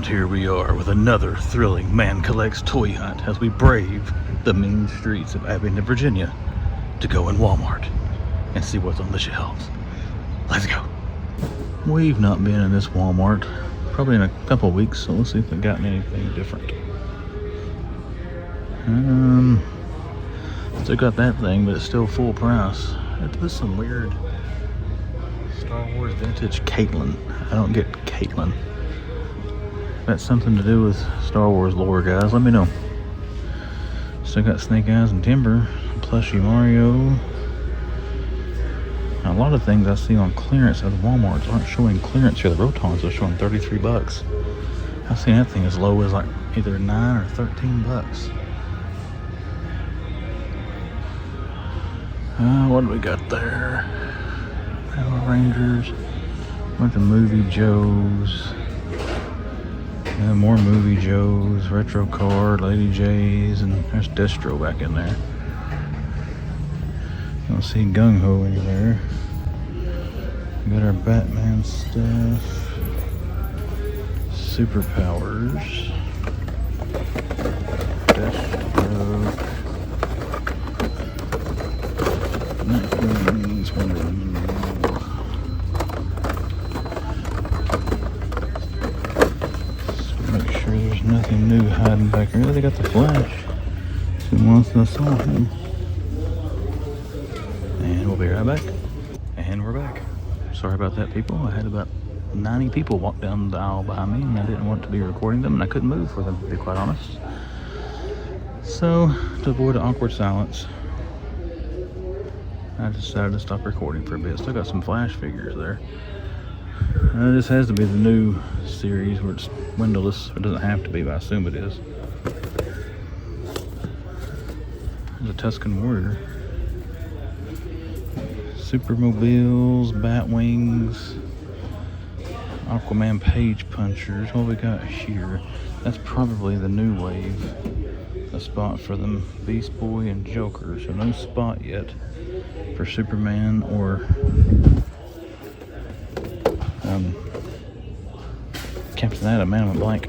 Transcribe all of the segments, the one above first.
here we are with another thrilling Man Collects toy hunt as we brave the mean streets of Abingdon, Virginia to go in Walmart and see what's on the shelves. Let's go. We've not been in this Walmart probably in a couple weeks, so let's see if they've gotten anything different. Still got that thing, but it's still full price. There's some weird Star Wars vintage Caitlin. I don't get Caitlin. That's something to do with Star Wars lore, guys. Let me know. Still got Snake Eyes and Timber, plushie Mario. Now, a lot of things I see on clearance at the Walmarts aren't showing clearance here. The Rotons are showing 33 bucks. I've seen that thing as low as like either 9 or 13 bucks. What do we got there? Power Rangers, bunch of Movie Joes. More Movie Joes, Retro Card, Lady J's, and there's Destro back in there. Don't see Gung Ho in there. We got our Batman stuff. Superpowers. Destro. Nightwings, Wonder Woman. Make sure there's nothing new hiding back here. They got the Flash. Two months I saw him. And we'll be right back. And we're back. Sorry about that, people. I had about 90 people walk down the aisle behind me, and I didn't want to be recording them, and I couldn't move for them, to be quite honest. So, to avoid an awkward silence, I decided to stop recording for a bit. Still got some Flash figures there. This has to be the new series where it's windowless. It doesn't have to be, but I assume it is. There's a Tuscan Warrior. Supermobiles, Batwings, Aquaman Page Punchers. What we got here? That's probably the new wave. A spot for them, Beast Boy and Joker. So no spot yet for Superman or Captain Atom, Man with Blank.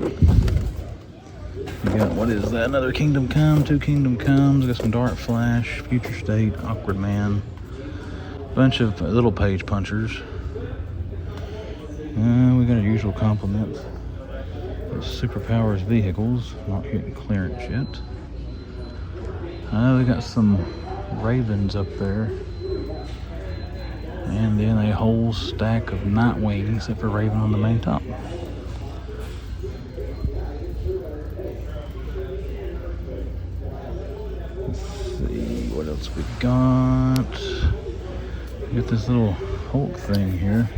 You got, what is that? Another Kingdom Come, two Kingdom Comes. Got some Dark Flash, Future State, Awkward Man. Bunch of little page punchers. We got our usual compliments. Superpowers vehicles, not hitting clearance yet. We got some Ravens up there. And then a whole stack of Nightwing, except for Raven on the main top. Let's see what else we got. We got this little Hulk thing here.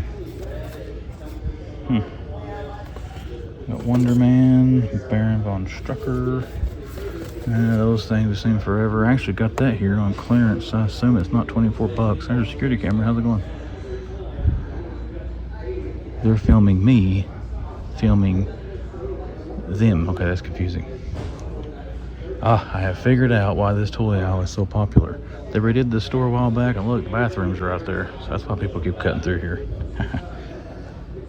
Got Wonder Man, Baron von Strucker. Those things have seen forever. I actually got that here on clearance. I assume it's not 24 bucks. There's a security camera. How's it going? They're filming me, filming them. Okay, that's confusing. I have figured out why this toy aisle is so popular. They redid the store a while back, and look, the bathrooms are out there. So that's why people keep cutting through here.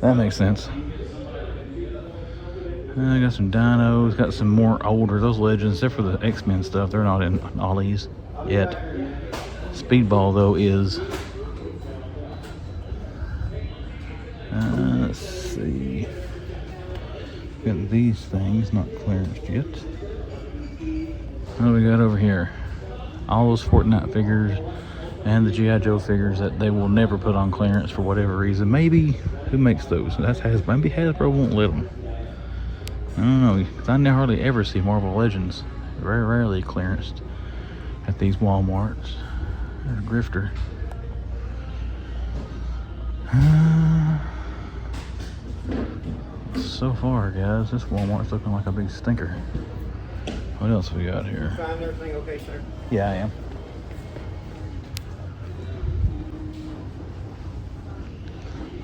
That makes sense. I got some dinos, got some more older, those legends, except for the X-Men stuff, they're not in Ollie's yet. Speedball, though, is. Let's see. Got these things, not clearance yet. What do we got over here? All those Fortnite figures and the G.I. Joe figures that they will never put on clearance for whatever reason. Maybe, who makes those? That's Hasbro. Maybe Hasbro won't let them. I don't know, because I hardly ever see Marvel Legends. Very rarely clearanced at these Walmarts. There's a Grifter. So far, guys, this Walmart's looking like a big stinker. What else we got here? Find everything okay, sir? Yeah, I am.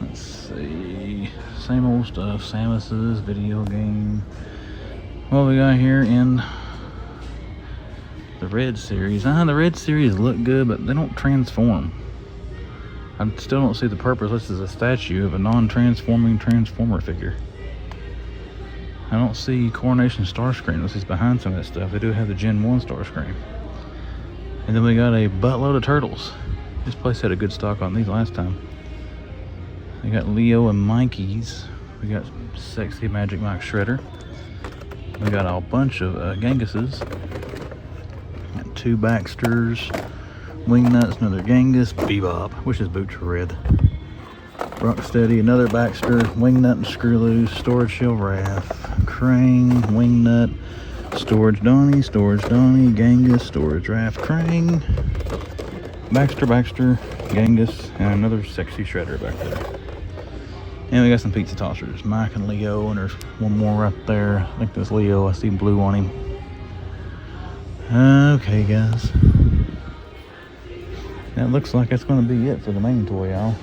Let's see. Same old stuff. Samus's video game. What we got here in the Red series. The Red series look good, but they don't transform. I still don't see the purpose. This is a statue of a non-transforming Transformer figure. I don't see Coronation Starscream unless it's behind some of that stuff. They do have the Gen 1 Starscream. And then we got a buttload of turtles. This place had a good stock on these last time. We got Leo and Mikey's. We got Sexy Magic Mike Shredder. We got a bunch of Genguses. Got 2 Baxters, Wingnuts, another Genghis, Bebop. Wish his boots were red. Rocksteady, another Baxter, Wingnut and Screwloose, Storage Shell Raph, Crane, Wingnut, Storage Donnie, Genghis, Storage Raph, Crane, Baxter, Genghis, and another Sexy Shredder back there. And we got some pizza tossers, Mike and Leo, and there's one more right there. I think that's Leo. I see blue on him. Okay, guys. That looks like that's going to be it for the main toy aisle.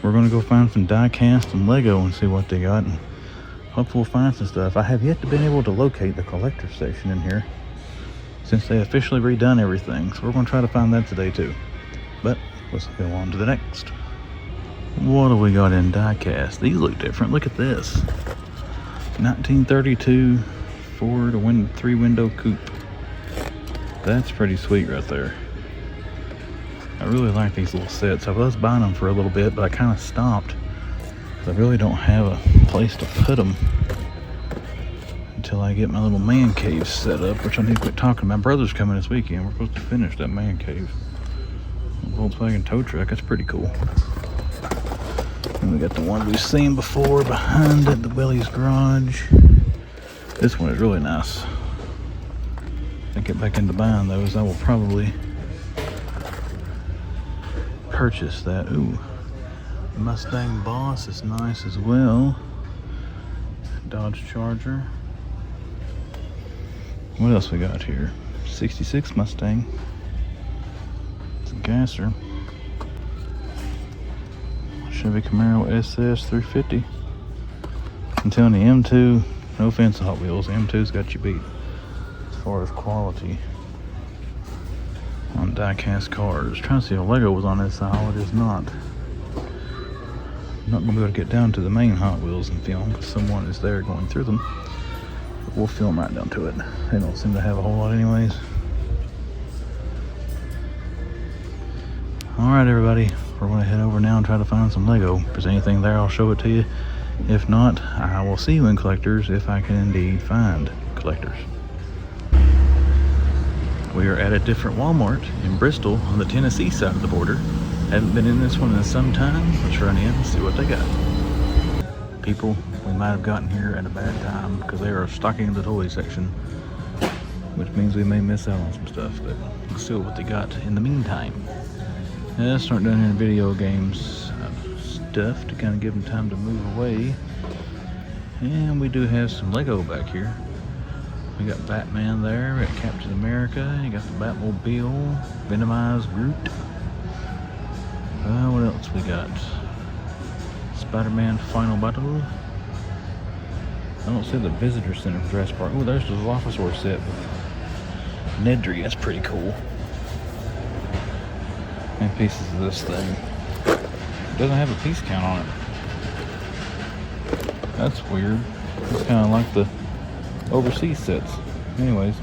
We're going to go find some die cast and Lego and see what they got. And hopefully we'll find some stuff. I have yet to been able to locate the collector section in here since they officially redone everything. So we're going to try to find that today too. But let's go on to the next. What do we got in die cast? These look different. Look at this. 1932 Ford 3-window coupe. That's pretty sweet right there. I really like these little sets. I was buying them for a little bit, but I kind of stopped because I really don't have a place to put them until I get my little man cave set up, which I need to quit talking. My brother's coming this weekend. We're supposed to finish that man cave. Volkswagen tow truck. That's pretty cool. And we got the one we've seen before behind it, the Willie's Garage. This one is really nice. If I get back into buying those, I will probably purchase that. Ooh, Mustang Boss is nice as well. Dodge Charger. What else we got here? 66 Mustang. It's a gasser. Chevy Camaro SS 350. I'm telling you, M2, no offense to Hot Wheels, M2's got you beat as far as quality on die-cast cars. Trying to see if Lego was on this aisle. It is not. I'm not going to be able to get down to the main Hot Wheels and film because someone is there going through them. But we'll film right down to it. They don't seem to have a whole lot anyways. Alright everybody, we're going to head over now and try to find some Lego. If there's anything there, I'll show it to you. If not, I will see you in collectors if I can indeed find collectors. We are at a different Walmart in Bristol on the Tennessee side of the border. Haven't been in this one in some time. Let's run in and see what they got. People, we might have gotten here at a bad time because they are stocking the toy section, which means we may miss out on some stuff, but let's see what they got in the meantime. Let's start down here in video games stuff to kind of give them time to move away. And we do have some Lego back here. We got Batman there, we got Captain America, you got the Batmobile, Venomized Groot. What else we got? Spider-Man Final Battle. I don't see the Visitor Center for Jurassic Park. Oh, there's the Dilophosaur set with Nedry. That's pretty cool. And pieces of this thing. It doesn't have a piece count on it. That's weird. It's kind of like the overseas sets. Anyways,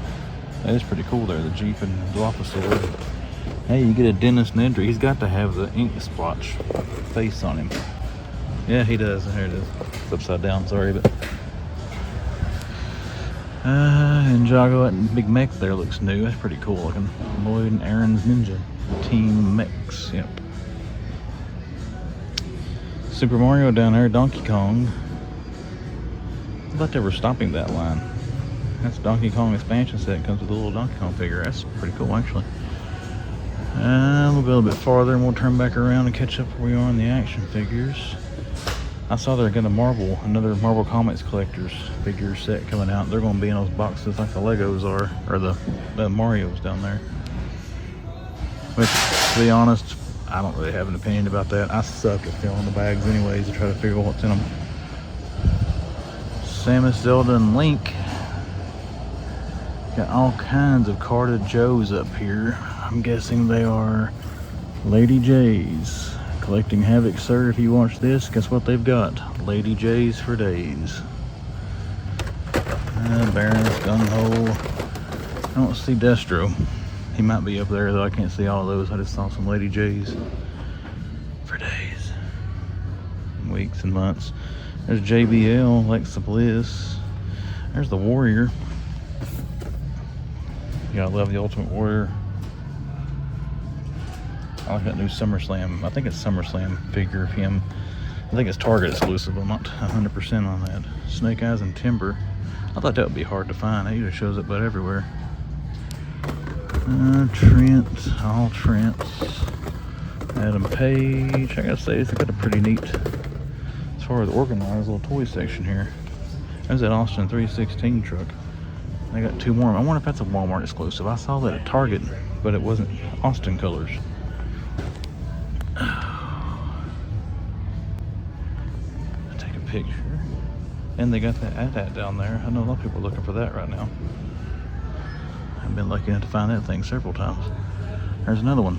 that is pretty cool there, the Jeep and Dilophosaur. Hey, you get a Dennis Nedry. He's got to have the ink splotch face on him. Yeah, he does. There it is. It's upside down, sorry, but... and Jago and Big Mech there looks new. That's pretty cool looking. Lloyd and Aaron's Ninja Team Mechs, yep. Super Mario down there, Donkey Kong. I thought they were stopping that line. That's Donkey Kong expansion set. Comes with a little Donkey Kong figure. That's pretty cool, actually. We'll go a little bit farther and we'll turn back around and catch up where we are on the action figures. I saw they're going to another Marvel Comics collector's figure set coming out. They're going to be in those boxes like the Legos are, or the Marios down there. Which, to be honest, I don't really have an opinion about that. I suck at filling the bags anyways to try to figure out what's in them. Samus, Zelda, and Link. Got all kinds of carded Joes up here. I'm guessing they are Lady J's. Collecting Havoc, sir. If you watch this, guess what they've got? Lady J's for days. Baroness, Gung-Ho. I don't see Destro. He might be up there, though. I can't see all of those. I just saw some Lady J's for days, weeks, and months. There's JBL, Alexa Bliss. There's the Warrior. You gotta love the Ultimate Warrior. I like that new SummerSlam. I think it's SummerSlam figure of him. I think it's Target exclusive. I'm not 100% on that. Snake Eyes and Timber. I thought that would be hard to find. It usually shows up about everywhere. Trent, all Trents. Adam Page. I gotta say, it's got a pretty neat, as far as organized, little toy section here. There's that Austin 316 truck. They got two more. I wonder if that's a Walmart exclusive. I saw that at Target, but it wasn't Austin colors. Take a picture. And they got that AT-AT down there. I know a lot of people are looking for that right now. I've been lucky enough to find that thing several times. There's another one.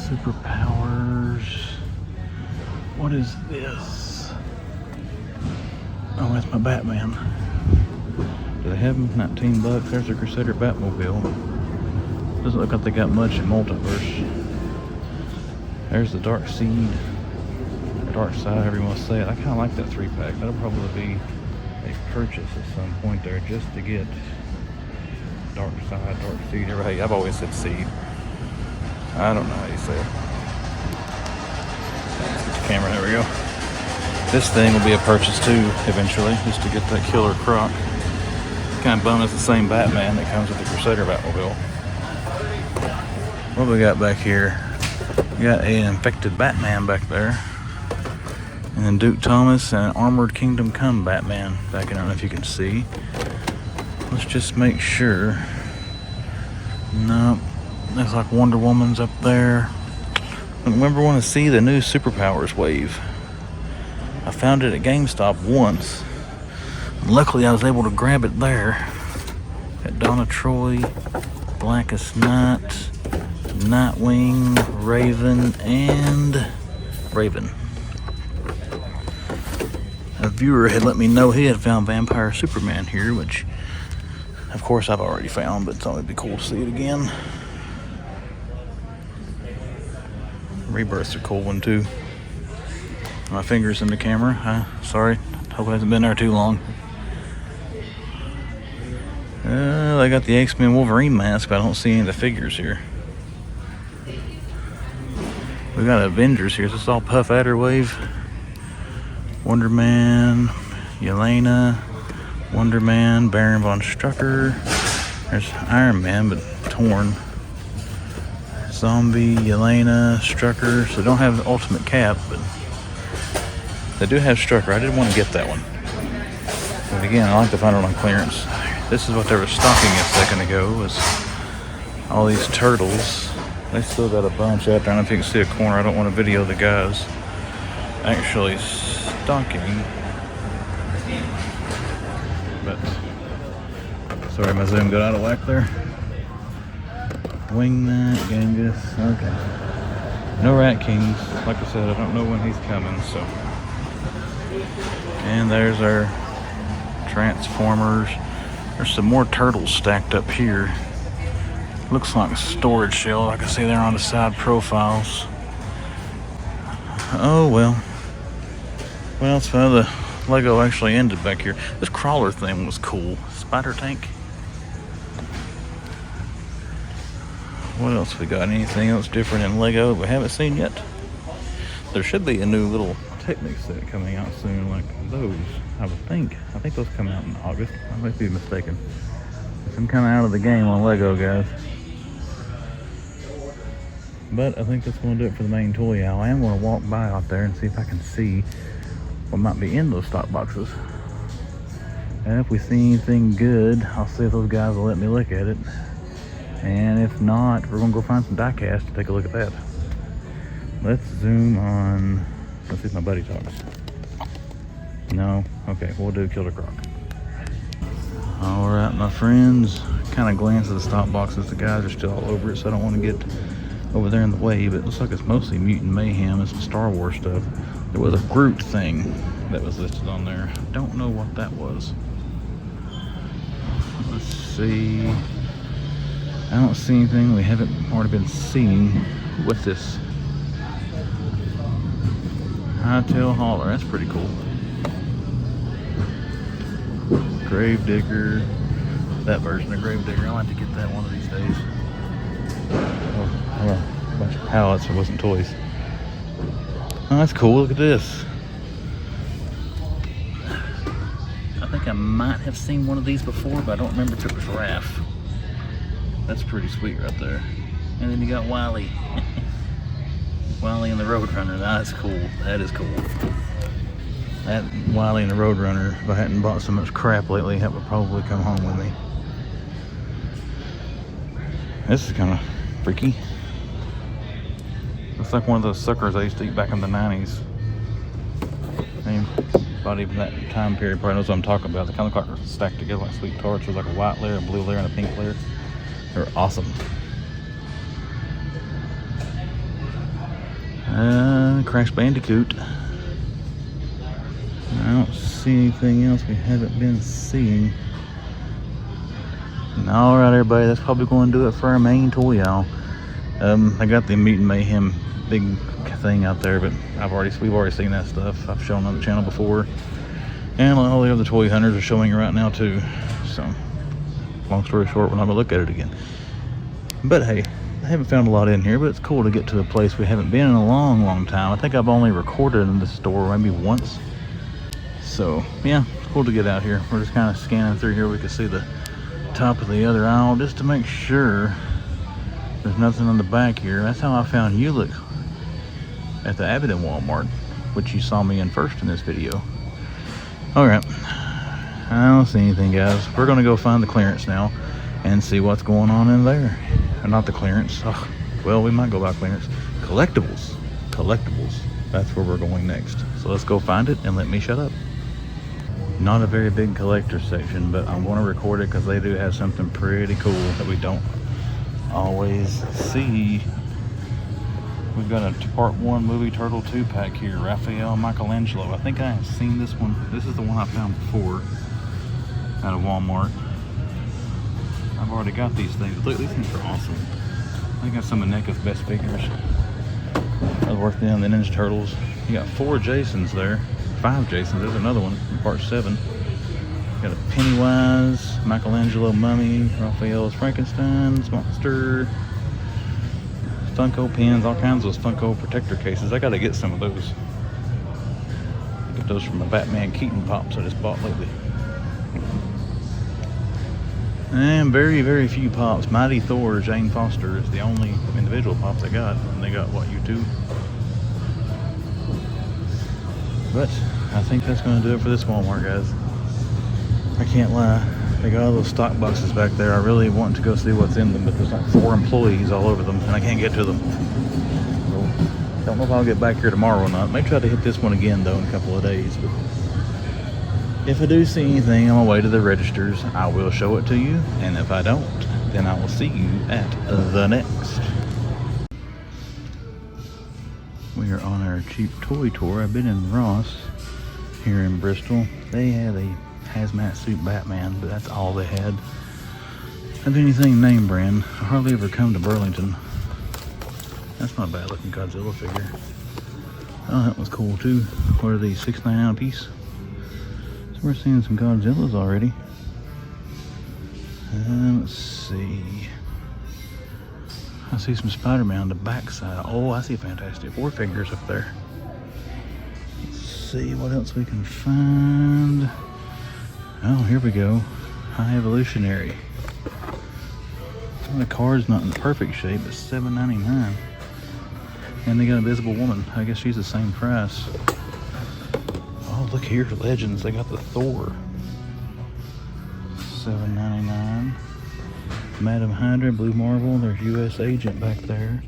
Superpowers. What is this? Oh, that's my Batman. Do they have him? 19 bucks. There's a Crusader Batmobile. Doesn't look like they got much in Multiverse. There's the Dark Seed. Dark Side, however you want to say it. I kind of like that 3-pack. That'll probably be a purchase at some point there just to get Dark Side, Dark Seed. Hey, I've always said Seed. I don't know how you say it. Get the camera, there we go. This thing will be a purchase too, eventually, just to get that Killer Croc. Kind of bummed it's the same Batman that comes with the Crusader Batmobile. What we got back here? We got an infected Batman back there. And then Duke Thomas and Armored Kingdom Come Batman back. I don't know if you can see. Let's just make sure. Nope. Looks like Wonder Woman's up there. I remember want to see the new Superpowers wave. I found it at GameStop once. Luckily I was able to grab it there. Got Donna Troy, Blackest Night, Nightwing, Raven, and Raven. A viewer had let me know he had found Vampire Superman here, which of course I've already found, but it's always be cool to see it again. Rebirth's a cool one too. My finger's in the camera. Sorry, hope it hasn't been there too long. I got the X-Men Wolverine mask, but I don't see any of the figures here. We got Avengers here. This is all Puff Adder Wave. Wonder Man, Yelena, Wonder Man, Baron von Strucker. There's Iron Man, but torn. Zombie, Yelena, Strucker. So they don't have the Ultimate Cap, but they do have Strucker. I didn't want to get that one. But again, I like to find it on clearance. This is what they were stocking a second ago, was all these turtles. They still got a bunch out there. I don't know if you can see a corner. I don't want to video the guys actually stocking. But, sorry, my zoom got out of whack there. Wingnut, Genghis, okay. No Rat Kings. Like I said, I don't know when he's coming, so. And there's our Transformers. There's some more turtles stacked up here. Looks like a storage shelf. I can see there on the side profiles. Oh well. Well, so the Lego actually ended back here. This crawler thing was cool. Spider tank. What else we got? Anything else different in Lego we haven't seen yet? There should be a new little Technic set coming out soon, like those, I would think. I think those come out in August. I might be mistaken. I'm kind of out of the game on Lego, guys. But I think that's going to do it for the main toy aisle. I am going to walk by out there and see if I can see what might be in those stock boxes. And if we see anything good, I'll see if those guys will let me look at it. And if not, we're going to go find some die cast to take a look at that. Let's zoom on. Let's see if my buddy talks. No? Okay, we'll do Killer Croc. Alright, my friends. Kind of glance at the stock boxes. The guys are still all over it, so I don't want to get over there in the way, but it looks like it's mostly Mutant Mayhem and some Star Wars stuff. There was a Groot thing. that was listed on there. Don't know what that was. Let's see. I don't see anything we haven't already been seeing. What's this? Hightail hauler. That's pretty cool. Gravedigger. That version of Gravedigger. I'll have to get that one of these days. Oh, a bunch of pallets. It wasn't toys. Oh, that's cool. Look at this. I think I might have seen one of these before, but I don't remember if it was Raph. That's pretty sweet right there. And then you got Wiley. Wiley and the Roadrunner. That's cool. That is cool. That Wiley and the Roadrunner, if I hadn't bought so much crap lately, that would probably come home with me. This is kind of freaky. Looks like one of those suckers I used to eat back in the 90s. About even that time period probably knows what I'm talking about. They kind of look like they're stacked together like sweet tarts. There's like a white layer, a blue layer, and a pink layer. They're awesome. Crash Bandicoot. I don't see anything else we haven't been seeing. Alright everybody, that's probably going to do it for our main toy aisle. I got the Mutant Mayhem big thing out there, but we've already seen that stuff. I've shown on the channel before. And all the other toy hunters are showing it right now too. So, long story short, we're not going to look at it again. But hey, I haven't found a lot in here, but it's cool to get to a place we haven't been in a long time. I think I've only recorded in the store maybe once. So, yeah, it's cool to get out here. We're just kind of scanning through here. We can see the top of the other aisle just to make sure there's nothing on the back here. That's how I found Ulick at the Abingdon Walmart, which you saw me in first in this video. Alright, I don't see anything, guys. We're going to go find the clearance now and see what's going on in there. Or not the clearance. Oh, well, we might go by clearance. Collectibles. That's where we're going next. So let's go find it and let me shut up. Not a very big collector section, but I'm going to record it because they do have something pretty cool that we don't always see. We've got a Part 1 Movie Turtle 2-pack here. Raphael Michelangelo. I think I have seen this one. This is the one I found before at a Walmart. I've already got these things. Look, these things are awesome. I think that's some of NECA's best figures. I was working on the Ninja Turtles. You got 4 Jasons there. 5 Jasons. There's another one in Part 7. Got a Pennywise, Michelangelo Mummy, Raphael's Frankenstein's Monster, Funko pins, all kinds of those Funko protector cases. I gotta get some of those. Get those from the Batman Keaton pops I just bought lately. And very few pops. Mighty Thor, Jane Foster is the only individual pops I got. And they got, what, MOTU? But I think that's going to do it for this Walmart, guys. I can't lie. They got all those stock boxes back there. I really want to go see what's in them, but there's like 4 employees all over them, and I can't get to them. So, don't know if I'll get back here tomorrow or not. May try to hit this one again, though, in a couple of days. But if I do see anything on my way to the registers, I will show it to you. And if I don't, then I will see you at the next. We are on our cheap toy tour. I've been in Ross here in Bristol. They had a hazmat suit Batman, but that's all they had of anything name brand. I hardly ever come to Burlington. That's not a bad looking Godzilla figure. Oh, that was cool too. What are these, $6.99 a piece? So we're seeing some Godzillas already. Let's see. I see some Spider-Man on the back side. Oh, I see Fantastic Four figures up there. Let's see what else we can find. Oh, here we go. High Evolutionary. The card's not in perfect shape, but $7.99. And they got Invisible Woman. I guess she's the same price. Oh, look here, Legends. They got the Thor. $7.99. Madam Hydra, Blue Marvel. There's U.S. Agent back there.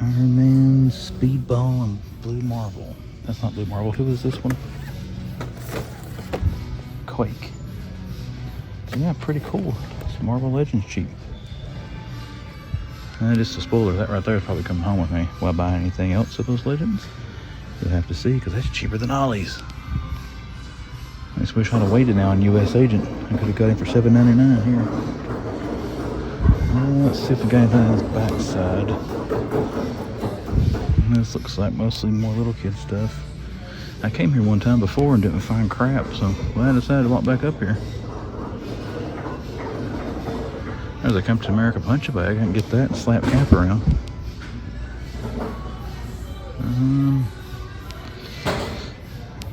Iron Man, Speedball, and Blue Marvel. That's not Blue Marvel. Who is this one? Quake. So yeah, pretty cool. It's Marvel Legends cheap. And just a spoiler, that right there is probably coming home with me. Will I buy anything else of those Legends? You'll have to see, because that's cheaper than Ollie's. I just wish I'd have waited now on US Agent. I could have got him for $7.99 here. Let's see if we got anything on this back side. This looks like mostly more little kid stuff. I came here one time before and didn't find crap, so I decided to walk back up here. There's a Captain America punch-a-bag. I can get that and slap cap around.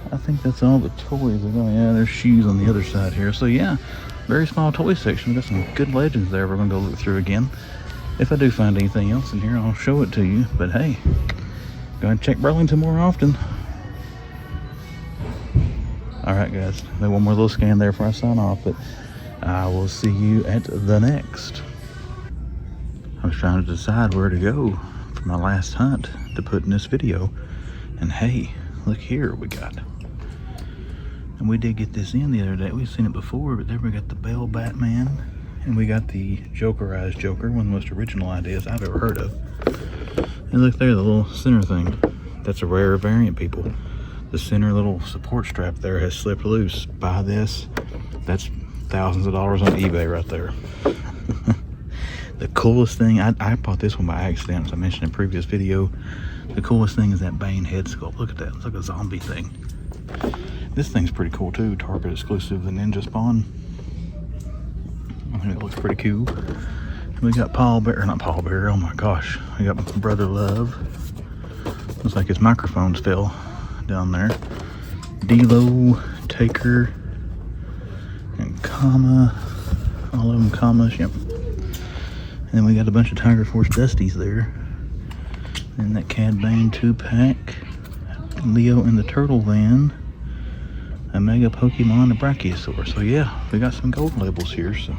I think that's all the toys. Oh yeah, there's shoes on the other side here. So yeah, very small toy section. We've got some good legends there we're gonna go look through again. If I do find anything else in here, I'll show it to you. But hey, go and check Burlington more often. Alright guys, maybe one more little scan there before I sign off, but I will see you at the next. I was trying to decide where to go for my last hunt to put in this video. And hey, look here we got. And we did get this in the other day. We've seen it before, but there we got the Bell Batman. And we got the Jokerized Joker, one of the most original ideas I've ever heard of. And look there, the little center thing. That's a rare variant, people. The center little support strap there has slipped loose. Buy this. That's thousands of dollars on eBay right there. The coolest thing, I bought this one by accident, as I mentioned in a previous video. The coolest thing is that Bane head sculpt. Look at that, it's like a zombie thing. This thing's pretty cool too, Target exclusive, the Ninja Spawn. I think it looks pretty cool. And we got Paul Bear, not Paul Bear, oh my gosh. We got Brother Love. Looks like his microphones fell down there. D-Lo, Taker, and Comma. All of them commas, yep. And then we got a bunch of Tiger Force Dusties there. And that Cad Bane 2-pack. Leo in the Turtle Van. A Mega Pokemon, a Brachiosaur. So yeah, we got some gold labels here, so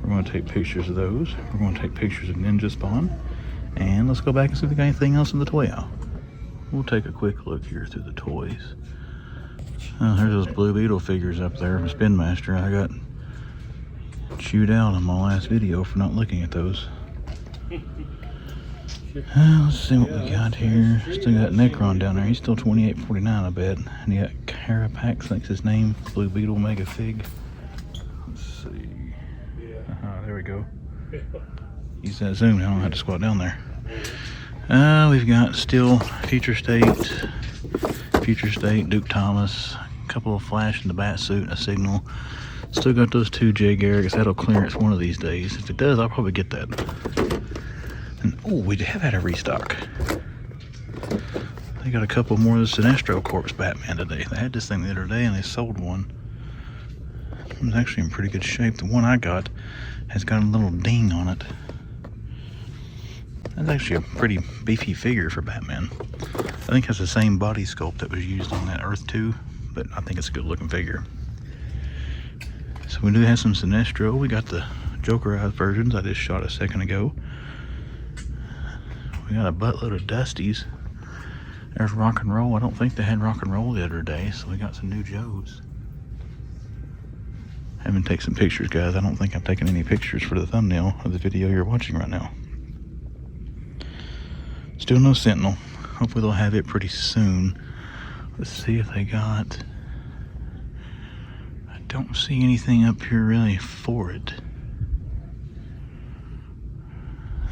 we're going to take pictures of those. We're going to take pictures of Ninja Spawn. And let's go back and see if we got anything else in the toy aisle. We'll take a quick look here through the toys. Oh, there's those Blue Beetle figures up there from Spin Master. I got chewed out on my last video for not looking at those. Let's see what we got here. Still got Necron down there. He's still $28.49, I bet. And you got Carapax, I think's his name. Blue Beetle Mega Fig. Let's see. There we go. Use that zoom. I don't have to squat down there. We've got still Future State, Duke Thomas, a couple of Flash in the bat suit, a Signal. Still got those two Jay Garricks. That'll clearance one of these days. If it does, I'll probably get that. And oh, we have had a restock. They got a couple more of the Sinestro Corpse Batman today. They had this thing the other day and they sold one. It was actually in pretty good shape. The one I got has got a little ding on it. That's actually a pretty beefy figure for Batman. I think it's the same body sculpt that was used on that Earth 2, but I think it's a good looking figure. So we do have some Sinestro. We got the Jokerized versions I just shot a second ago. We got a buttload of Dusties. There's Rock and Roll. I don't think they had Rock and Roll the other day, so we got some new Joes. Having taken some pictures, guys. I don't think I'm taking any pictures for the thumbnail of the video you're watching right now. Still no Sentinel. Hopefully they'll have it pretty soon. Let's see if they got... I don't see anything up here really for it.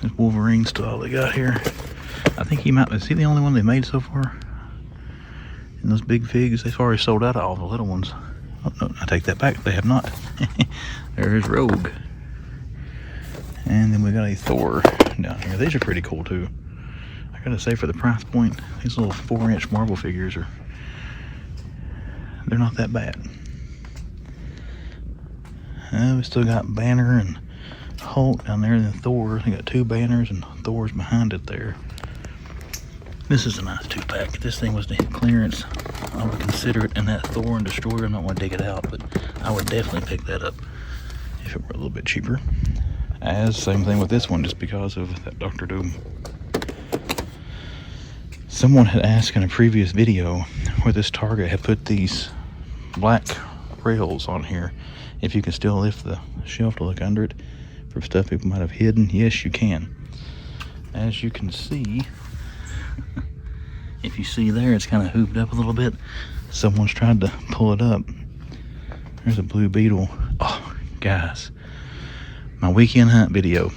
This Wolverine's still all they got here. I think he might... Is he the only one they made so far? And those big figs, they've already sold out of all the little ones. Oh, no, I take that back. They have not. There's Rogue. And then we got a Thor down here. These are pretty cool too. I gotta say, for the price point, these little 4-inch Marvel figures are... they're not that bad. We still got Banner and Hulk down there, and then Thor. We got two banners and Thor's behind it there. This is a nice 2-pack. If this thing was the clearance, I would consider it in that Thor and Destroyer. I'm not going to dig it out, but I would definitely pick that up if it were a little bit cheaper. Same thing with this one, just because of that Dr. Doom. Someone had asked in a previous video where this Target had put these black rails on here, if you can still lift the shelf to look under it for stuff people might have hidden. Yes, you can. As you can see, if you see there, it's kind of hooped up a little bit. Someone's tried to pull it up. There's a blue beetle. Oh, guys. My weekend hunt video.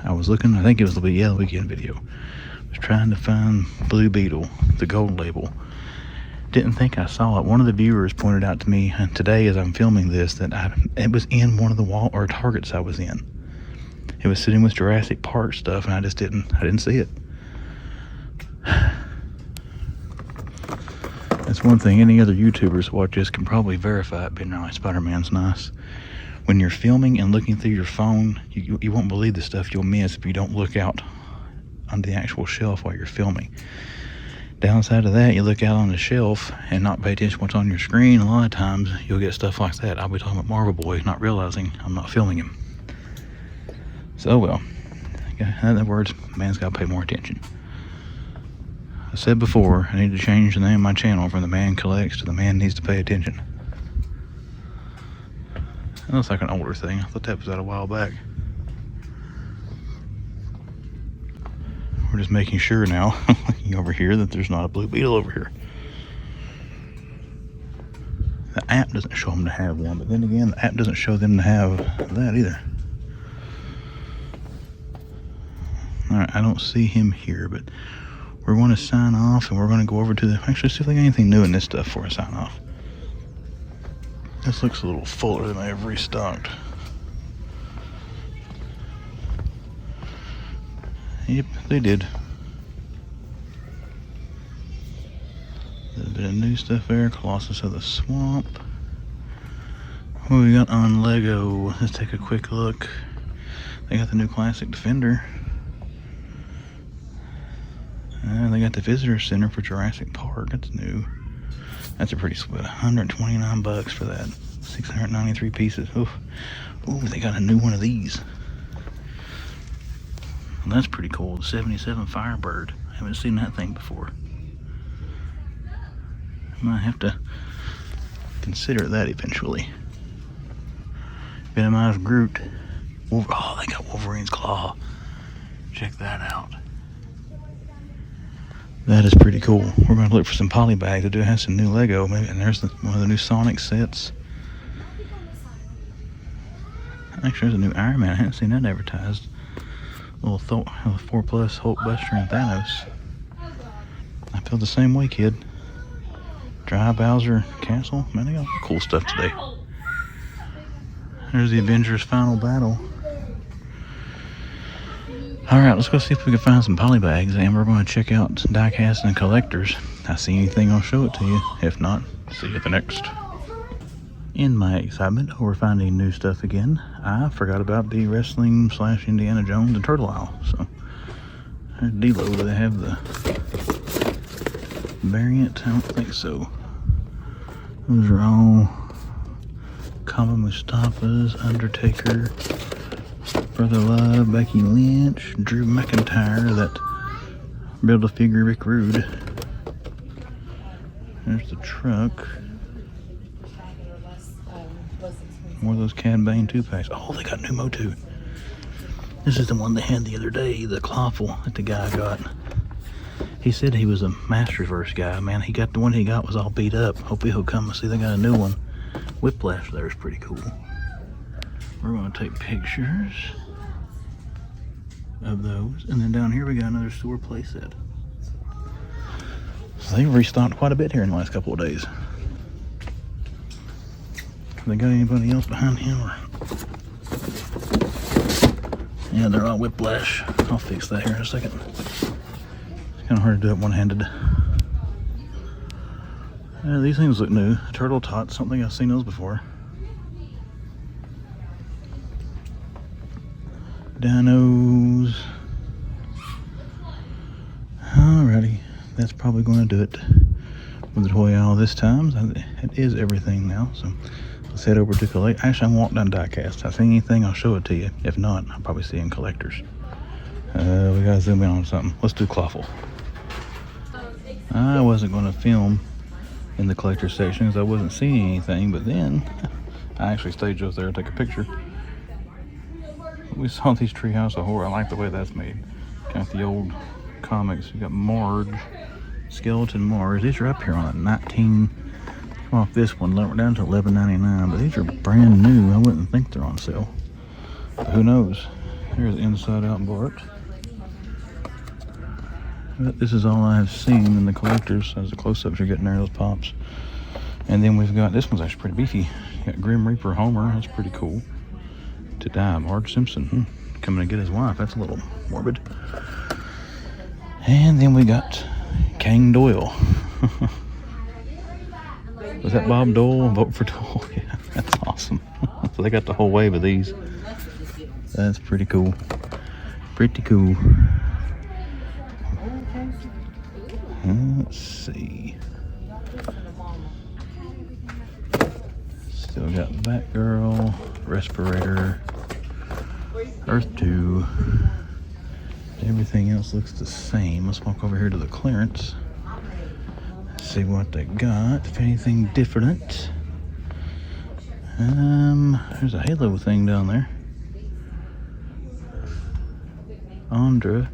I was looking, I think it was the weekend video. I was trying to find blue beetle, the gold label. Didn't think I saw it. One of the viewers pointed out to me today as I'm filming this that it was in one of the targets I was in. It was sitting with Jurassic Park stuff, and I didn't see it. That's one thing any other YouTubers watch this can probably verify it, being like Spider-Man's nice. When you're filming and looking through your phone, you won't believe the stuff you'll miss if you don't look out on the actual shelf while you're filming. Downside of that, you look out on the shelf and not pay attention to what's on your screen. A lot of times you'll get stuff like that. I'll be talking about Marvel Boy, not realizing I'm not filming him. So well, in other words, man's got to pay more attention. I said before, I need to change the name of my channel from The Man Collects to The Man Needs to Pay Attention. That looks like an older thing. I thought that was out a while back. We're just making sure now, looking over here, that there's not a blue beetle over here. The app doesn't show them to have one, but then again, the app doesn't show them to have that either. Alright, I don't see him here, but we're going to sign off, and we're going to go over to the... Actually, see if they got anything new in this stuff before I sign off. This looks a little fuller than I have restocked. Yep, they did. A little bit of new stuff there. Colossus of the Swamp. What we got on Lego? Let's take a quick look. They got the new Classic Defender. They got the Visitor Center for Jurassic Park. That's new. That's a pretty sweet. $129 for that. 693 pieces. Ooh, they got a new one of these. Well, that's pretty cool. The 77 Firebird. I haven't seen that thing before. I might have to consider that eventually. Venomized Groot. Oh, they got Wolverine's Claw. Check that out. That is pretty cool. We're going to look for some poly bags. It has some new Lego. Maybe, and there's one of the new Sonic sets. Actually, there's a new Iron Man. I haven't seen that advertised. A little 4+ Hulk Buster and Thanos. I feel the same way, kid. Dry Bowser Castle. Man, they got cool stuff today. There's the Avengers Final Battle. Alright, let's go see if we can find some poly bags, and we're going to check out diecast and collectors. If I see anything, I'll show it to you. If not, see you at the next. In my excitement over finding new stuff again, I forgot about the wrestling / Indiana Jones and Turtle aisle. So, there's D-Lo. Do they have the variant? I don't think so. Those are all Kama Mustafa's, Undertaker, Brother Love, Becky Lynch, Drew McIntyre, that Build-A-Figure Rick Rude. There's the truck. More of those Cad Bane 2-packs. Oh, they got new MOTU. This is the one they had the other day, the Clawful that the guy got. He said he was a Masterverse guy. Man, the one he got was all beat up. Hopefully he'll come and see they got a new one. Whiplash there is pretty cool. We're going to take pictures of those. And then down here we got another store playset. So they've restocked quite a bit here in the last couple of days. They got anybody else behind him? Yeah, they're all Whiplash. I'll fix that here in a second. It's kind of hard to do it one-handed. Yeah, these things look new. Turtle Tots, something I've seen those before. Dinos. Alrighty, that's probably going to do it with the toy aisle this time. It is everything now, so let's head over to collect. Actually, I'm walking down diecast. If I see anything, I'll show it to you. If not, I'll probably see it in collectors. We gotta zoom in on something. Let's do Clawful. I wasn't going to film in the collector section because I wasn't seeing anything, but then I actually stayed just there to take a picture. We saw these Treehouse of Horror. I like the way that's made. Got the old comics. You got Marge, Skeleton Marge. These are up here on a come off this one, we're down to $11.99, but these are brand new. I wouldn't think they're on sale, but who knows. Here's the inside out Bart. But this is all I have seen in the collectors. As the close-ups are getting there, those pops. And then we've got, this one's actually pretty beefy. Got Grim Reaper Homer, that's pretty cool. To die, Marge Simpson, coming to get his wife, that's a little morbid. And then we got Kang Doyle. Was that Bob Dole? Vote for Dole. Yeah, that's awesome. So they got the whole wave of these. That's pretty cool. Pretty cool. Let's see. Still got Batgirl, Respirator, Earth 2. Everything else looks the same. Let's walk over here to the clearance. See what they got. If anything different. There's a Halo thing down there. Andra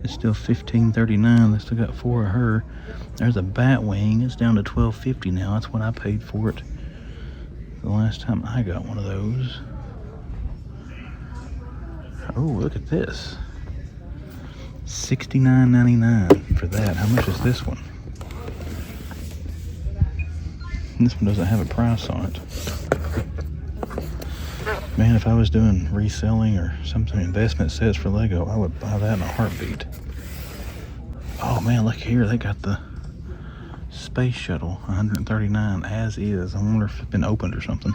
is still $15.39. They still got 4 of her. There's a Batwing. It's down to $12.50 now. That's what I paid for it the last time I got one of those. Oh, look at this. $69.99 for that. How much is this one? This one doesn't have a price on it. Man, if I was doing reselling or something, investment sets for Lego, I would buy that in a heartbeat. Oh man, look here, they got the space shuttle, $139 as is. I wonder if it's been opened or something.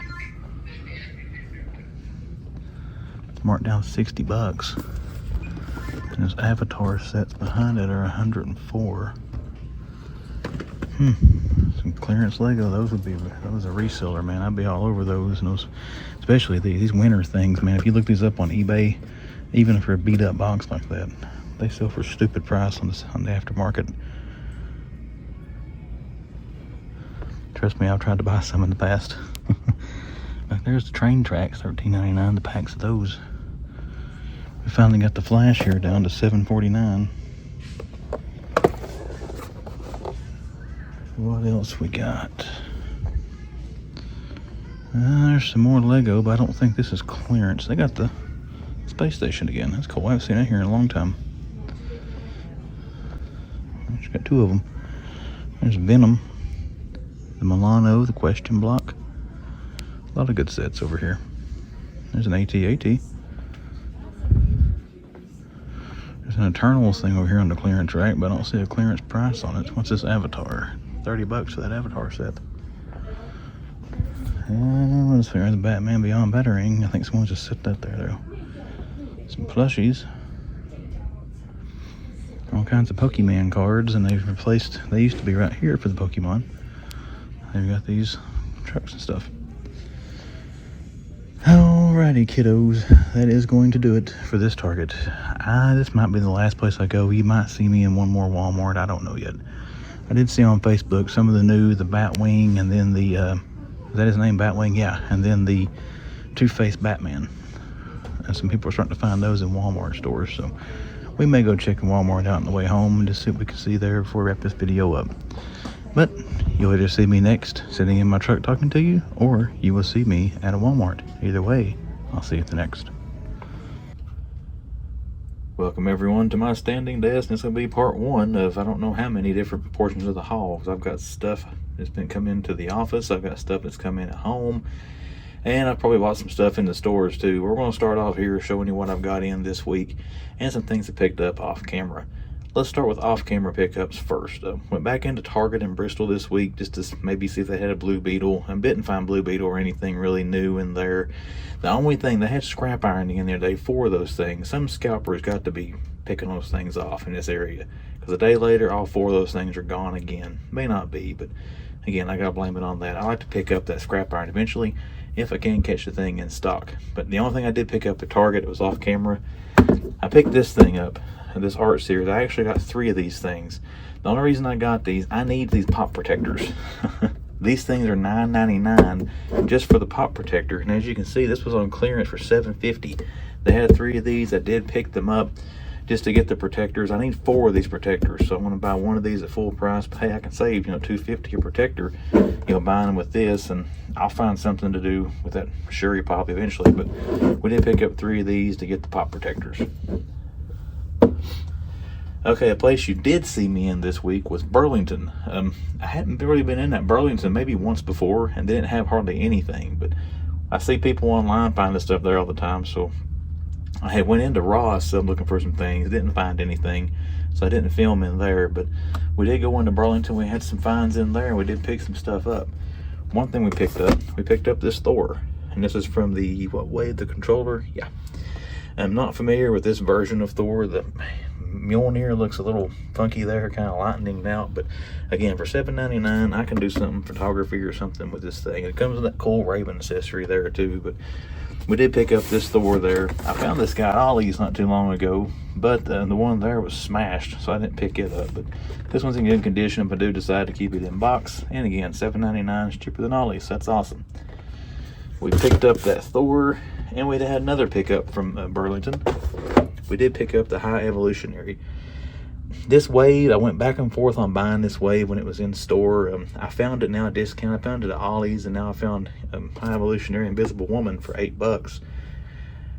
It's marked down $60. And those Avatar sets behind it are $104. Some clearance Lego, those would be, that was a reseller, man. I'd be all over those, and those, especially these winter things, man. If you look these up on eBay, even for a beat up box like that, they sell for a stupid price on the aftermarket. Trust me, I've tried to buy some in the past. Like there's the train tracks, $13.99, the packs of those. We finally got the Flash here down to $7.49. What else we got? There's some more Lego, but I don't think this is clearance. They got the space station again. That's cool. I haven't seen it here in a long time. Just got 2 of them. There's Venom, the Milano, the Question Block. A lot of good sets over here. There's an AT-AT. There's an Eternals thing over here on the clearance rack, but I don't see a clearance price on it. What's this Avatar? $30 for that Avatar set. And let's figure out the Batman Beyond Batarang. I think someone just set that there though. Some plushies. All kinds of Pokemon cards, and they've replaced, they used to be right here for the Pokemon. They've got these trucks and stuff. Alrighty, kiddos, that is going to do it for this Target. This might be the last place I go. You might see me in one more Walmart, I don't know yet. I did see on Facebook some of the new, the Batwing, and then the, is that his name, Batwing? Yeah, and then the Two-Faced Batman. And some people are starting to find those in Walmart stores, so we may go check Walmart out on the way home and just see what we can see there before we wrap this video up. But you'll either see me next sitting in my truck talking to you, or you will see me at a Walmart. Either way, I'll see you at the next. Welcome everyone to my standing desk. This will be part 1 of I don't know how many different portions of the haul. I've got stuff that's been coming to the office, I've got stuff that's come in at home, and I've probably bought some stuff in the stores too. We're going to start off here showing you what I've got in this week and some things I picked up off camera. Let's start with off-camera pickups first. Went back into Target in Bristol this week just to maybe see if they had a Blue Beetle. I didn't find Blue Beetle or anything really new in there. The only thing, they had scrap ironing in there today for those things. Some scalpers got to be picking those things off in this area, because a day later all 4 of those things are gone again. May not be, but again, I gotta blame it on that. I like to pick up that scrap iron eventually if I can catch the thing in stock. But the only thing I did pick up at Target, it was off camera. I picked this thing up, this art series. I actually got 3 of these things. The only reason I got these, I need these pop protectors. These things are $9.99 just for the pop protector, and as you can see, this was on clearance for $7.50. They had 3 of these. I did pick them up just to get the protectors. I need 4 of these protectors, so I'm going to buy one of these at full price. But hey, I can save, you know, $250 a protector, you know, buying them with this, and I'll find something to do with that Sherry pop eventually. But we did pick up 3 of these to get the pop protectors. Okay, a place you did see me in this week was Burlington. I hadn't really been in that Burlington maybe once before, and didn't have hardly anything, but I see people online find this stuff there all the time, so I had went into Ross looking for some things, didn't find anything, so I didn't film in there, but we did go into Burlington. We had some finds in there, and we did pick some stuff up. One thing we picked up this Thor, and this is from the, what, Wade the Controller? Yeah. I'm not familiar with this version of Thor. The Mjolnir looks a little funky there, kind of lightening out, but again, for $7.99, I can do something photography or something with this thing. It comes with that cool Raven accessory there too, but we did pick up this Thor there. I found this guy at Ollie's not too long ago, but the one there was smashed, so I didn't pick it up. But this one's in good condition, but I do decide to keep it in box. And again, $7.99 is cheaper than Ollie's, so that's awesome. We picked up that Thor, and we had another pickup from Burlington. We did pick up the High Evolutionary. This wave, I went back and forth on buying this wave when it was in store. I found it now at discount. I found it at Ollie's, and now I found High Evolutionary Invisible Woman for $8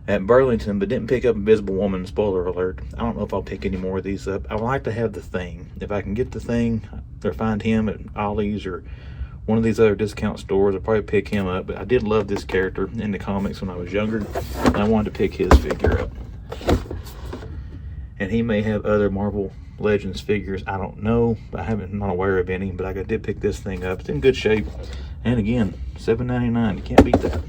at Burlington, but didn't pick up Invisible Woman, spoiler alert. I don't know if I'll pick any more of these up. I would like to have the Thing. If I can get the Thing or find him at Ollie's or one of these other discount stores, I'll probably pick him up. But I did love this character in the comics when I was younger, and I wanted to pick his figure up. And he may have other Marvel Legends figures, I don't know, but I'm not aware of any. But I did pick this thing up. It's in good shape, and again, $7.99. You can't beat that.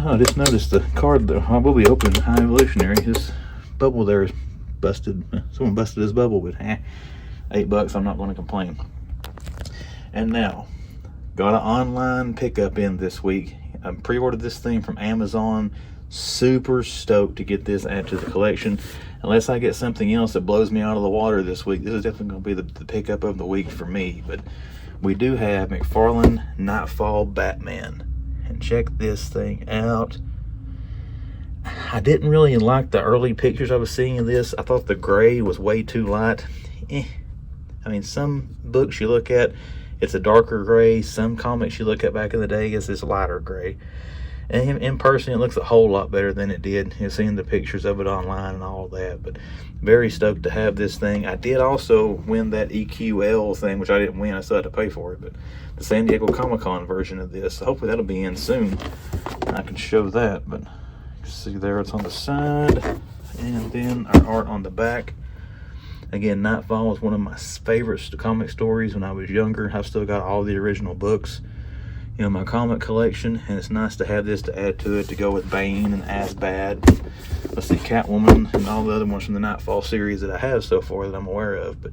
I just noticed the card that I will be opening, High Evolutionary. His bubble there is busted. Someone busted his bubble, but $8. I'm not going to complain. And now, got an online pickup in this week. I pre-ordered this thing from Amazon. Super stoked to get this added to the collection. Unless I get something else that blows me out of the water this week, this is definitely going to be the pickup of the week for me. But we do have McFarlane Nightfall Batman, and check this thing out. I didn't really like the early pictures I was seeing of this. I thought the gray was way too light. I mean, some books you look at, it's a darker gray. Some comics you look at back in the day, it's this lighter gray. And in person, it looks a whole lot better than it did. You've seen the pictures of it online and all that. But very stoked to have this thing. I did also win that EQL thing, which I didn't win. I still had to pay for it. But the San Diego Comic-Con version of this. So hopefully that'll be in soon. I can show that. But see there, it's on the side. And then our art on the back. Again, Nightfall was one of my favorite comic stories when I was younger. I've still got all the original books in my comic collection, and it's nice to have this to add to it to go with Bane and Asbad. Let's see, Catwoman and all the other ones from the Nightfall series that I have so far that I'm aware of. But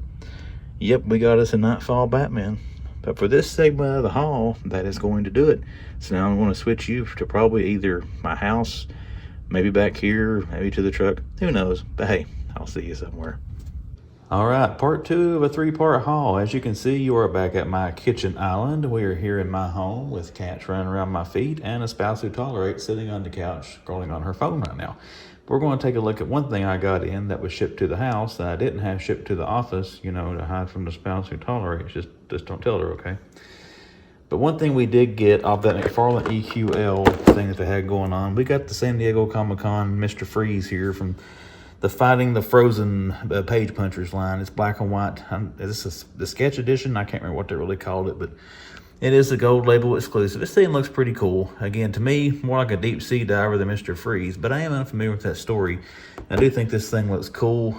yep, we got us a Nightfall Batman. But for this segment of the haul, that is going to do it. So now I'm going to switch you to probably either my house, maybe back here, maybe to the truck. Who knows? But hey, I'll see you somewhere. All right, part 2 of a 3-part haul. As you can see, you are back at my kitchen island. We are here in my home with cats running around my feet and a spouse who tolerates sitting on the couch scrolling on her phone right now. We're going to take a look at one thing I got in that was shipped to the house that I didn't have shipped to the office, you know, to hide from the spouse who tolerates. Just don't tell her, okay? But one thing we did get off that McFarlane EQL thing that they had going on, we got the San Diego Comic-Con Mr. Freeze here from the Fighting the Frozen Page Punchers line. It's black and white. This is the sketch edition. I can't remember what they really called it, but it is a gold label exclusive. This thing looks pretty cool. Again, to me, more like a deep sea diver than Mr. Freeze, but I am unfamiliar with that story. I do think this thing looks cool.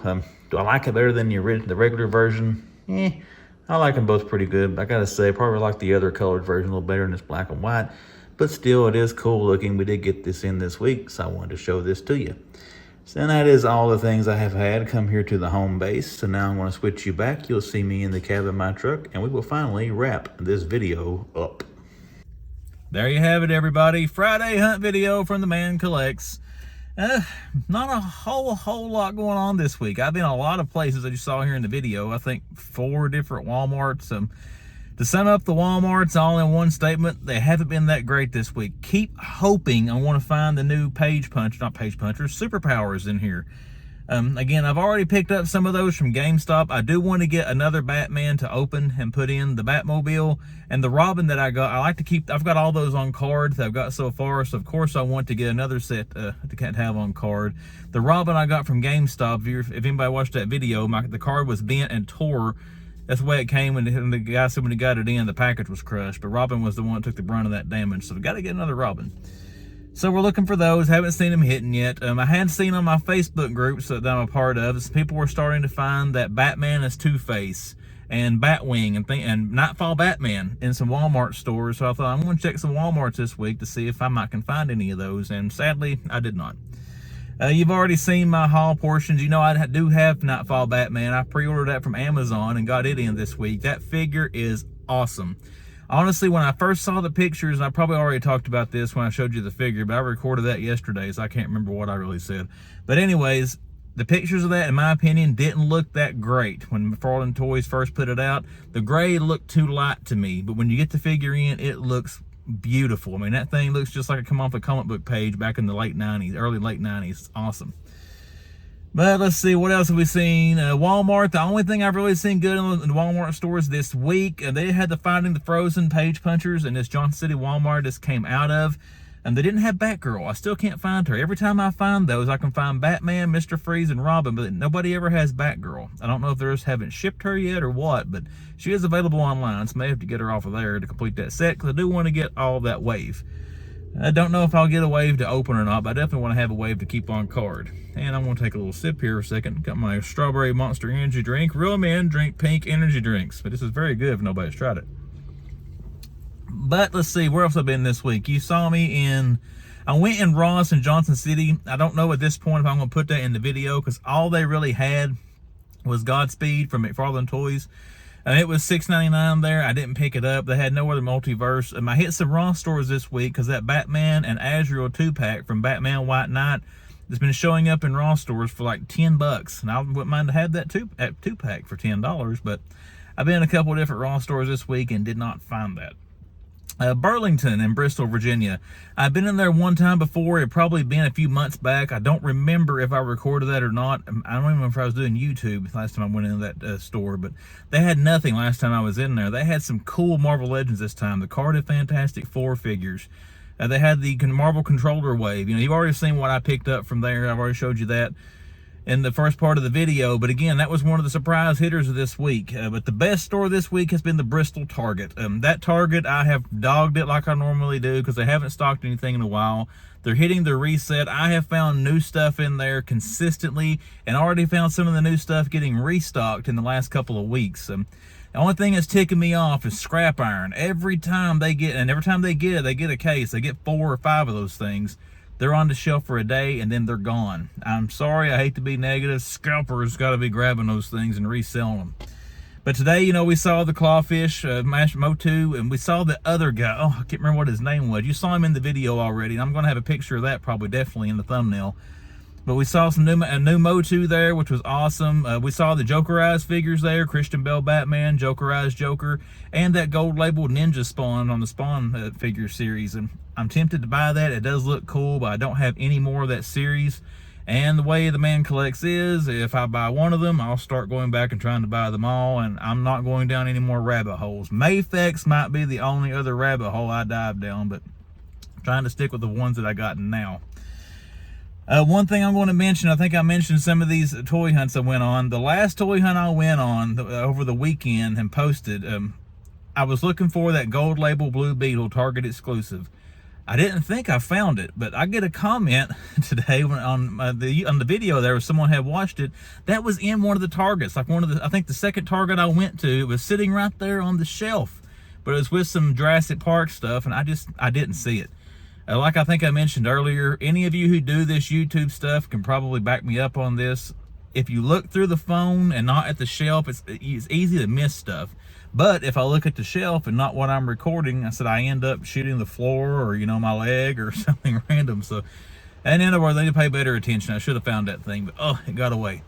Do I like it better than the regular version? I like them both pretty good. But I gotta say, probably like the other colored version a little better than this black and white, but still, it is cool looking. We did get this in this week, so I wanted to show this to you. So that is all the things I have had come here to the home base. So now I'm going to switch you back. You'll see me in the cab of my truck, and we will finally wrap this video up. There you have it, everybody. Friday hunt video from the Man Collects. Not a whole lot going on this week. I've been a lot of places that you saw here in the video. I think 4 different Walmarts. To sum up the Walmarts all in one statement, they haven't been that great this week. Keep hoping I want to find the new superpowers in here. Again, I've already picked up some of those from GameStop. I do want to get another Batman to open and put in the Batmobile and the Robin that I got. I like to keep, I've got all those on card that I've got so far, so of course I want to get another set to have on card. The Robin I got from GameStop, if anybody watched that video, the card was bent and tore. That's the way it came, and the guy said when he got it in, the package was crushed. But Robin was the one that took the brunt of that damage, so we got to get another Robin. So we're looking for those. Haven't seen them hitting yet. I had seen on my Facebook groups that I'm a part of, people were starting to find that Batman is Two-Face and Batwing and Nightfall Batman in some Walmart stores. So I thought I'm going to check some Walmarts this week to see if I can find any of those. And sadly, I did not. You've already seen my haul portions. You know I do have Nightfall Batman. I pre-ordered that from Amazon and got it in this week. That figure is awesome. Honestly, when I first saw the pictures, and I probably already talked about this when I showed you the figure, but I recorded that yesterday, so I can't remember what I really said. But anyways, the pictures of that, in my opinion, didn't look that great. When McFarlane Toys first put it out, the gray looked too light to me. But when you get the figure in, it looks beautiful. I mean, that thing looks just like it come off a comic book page back in the late 90s, early late 90s. It's awesome. But let's see, what else have we seen? Walmart, the only thing I've really seen good in the Walmart stores this week, they had the Finding the Frozen page punchers in this Johnson City Walmart this came out of. And they didn't have Batgirl. I still can't find her. Every time I find those, I can find Batman, Mr. Freeze, and Robin, but nobody ever has Batgirl. I don't know if they just haven't shipped her yet or what, but she is available online, so I may have to get her off of there to complete that set, because I do want to get all that wave. I don't know if I'll get a wave to open or not, but I definitely want to have a wave to keep on card. And I'm going to take a little sip here for a second. Got my strawberry Monster Energy drink. Real men drink pink energy drinks, but this is very good if nobody's tried it. But let's see, where else I've been this week? You saw me I went in Ross in Johnson City. I don't know at this point if I'm going to put that in the video, because all they really had was Godspeed from McFarlane Toys. And it was $6.99 there. I didn't pick it up. They had no other multiverse. I hit some Ross stores this week because that Batman and Azrael 2-pack from Batman White Knight has been showing up in Ross stores for like $10. And I wouldn't mind to have that 2-pack for $10, but I've been in a couple of different Ross stores this week and did not find that. Burlington in Bristol, Virginia. I've been in there one time before. It probably been a few months back. I don't remember if I recorded that or not. I don't remember if I was doing YouTube last time I went into that store, but they had nothing last time I was in there. They had some cool Marvel Legends this time. The carded Fantastic Four figures. They had the Marvel controller wave. You know, you've already seen what I picked up from there. I've already showed you that in the first part of the video, but again, that was one of the surprise hitters of this week. But the best store this week has been the Bristol Target. That Target, I have dogged it like I normally do because they haven't stocked anything in a while. They're hitting the reset. I have found new stuff in there consistently and already found some of the new stuff getting restocked in the last couple of weeks. The only thing that's ticking me off is scrap iron. Every time they get it, they get a case. They get 4 or 5 of those things. They're on the shelf for a day and then they're gone. I'm sorry, I hate to be negative. Scalpers got to be grabbing those things and reselling them. But today, you know, we saw the Clawfish, MOTU, and we saw the other guy. Oh, I can't remember what his name was. You saw him in the video already, and I'm going to have a picture of that probably definitely in the thumbnail. But we saw some a new MOTU there, which was awesome. We saw the Jokerized figures there, Christian Bale Batman, Jokerized Joker, and that gold labeled Ninja Spawn on the Spawn figure series. And I'm tempted to buy that. It does look cool, but I don't have any more of that series. And the way the man collects is, if I buy one of them, I'll start going back and trying to buy them all, and I'm not going down any more rabbit holes. Mafex might be the only other rabbit hole I dive down, but I'm trying to stick with the ones that I got now. One thing I'm going to mention, I think I mentioned some of these toy hunts I went on. The last toy hunt I went on over the weekend and posted, I was looking for that gold label Blue Beetle Target exclusive. I didn't think I found it, but I get a comment today on the video there, someone had watched it. That was in one of the Targets, like I think the second Target I went to, it was sitting right there on the shelf, but it was with some Jurassic Park stuff, and I didn't see it. Like I think I mentioned earlier, any of you who do this YouTube stuff can probably back me up on this. If you look through the phone and not at the shelf, it's easy to miss stuff. But if I look at the shelf and not what I'm recording, I end up shooting the floor or, you know, my leg or something random. So, and in other words, I need to pay better attention. I should have found that thing, but oh, it got away.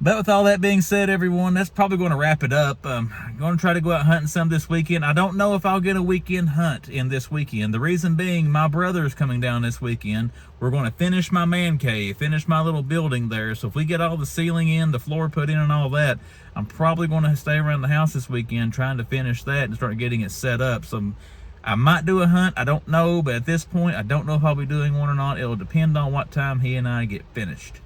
But with all that being said, everyone, that's probably going to wrap it up. I'm going to try to go out hunting some this weekend. I don't know if I'll get a weekend hunt in this weekend. The reason being, my brother is coming down this weekend. We're going to finish my man cave, finish my little building there. So if we get all the ceiling in, the floor put in and all that, I'm probably going to stay around the house this weekend trying to finish that and start getting it set up. So I might do a hunt, I don't know. But at this point, I don't know if I'll be doing one or not. It'll depend on what time he and I get finished.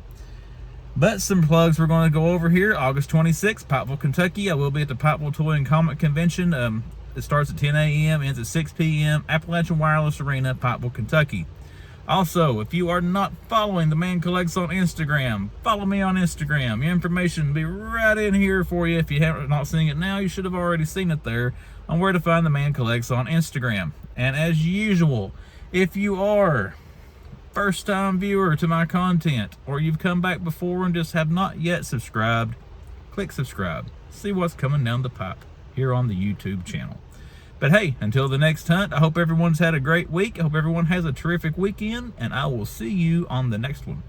But some plugs we're going to go over here. August 26th, Pikeville, Kentucky. I will be at the Pikeville Toy and Comic Convention. It starts at 10 a.m., ends at 6 p.m. Appalachian Wireless Arena, Pikeville, Kentucky. Also, if you are not following The Man Collects on Instagram, follow me on Instagram. Your information will be right in here for you. If you haven't not seen it now, you should have already seen it there on where to find The Man Collects on Instagram. And as usual, if you are first-time viewer to my content, or you've come back before and just have not yet subscribed, click subscribe. See what's coming down the pipe here on the YouTube channel. But hey, until the next hunt, I hope everyone's had a great week. I hope everyone has a terrific weekend, and I will see you on the next one.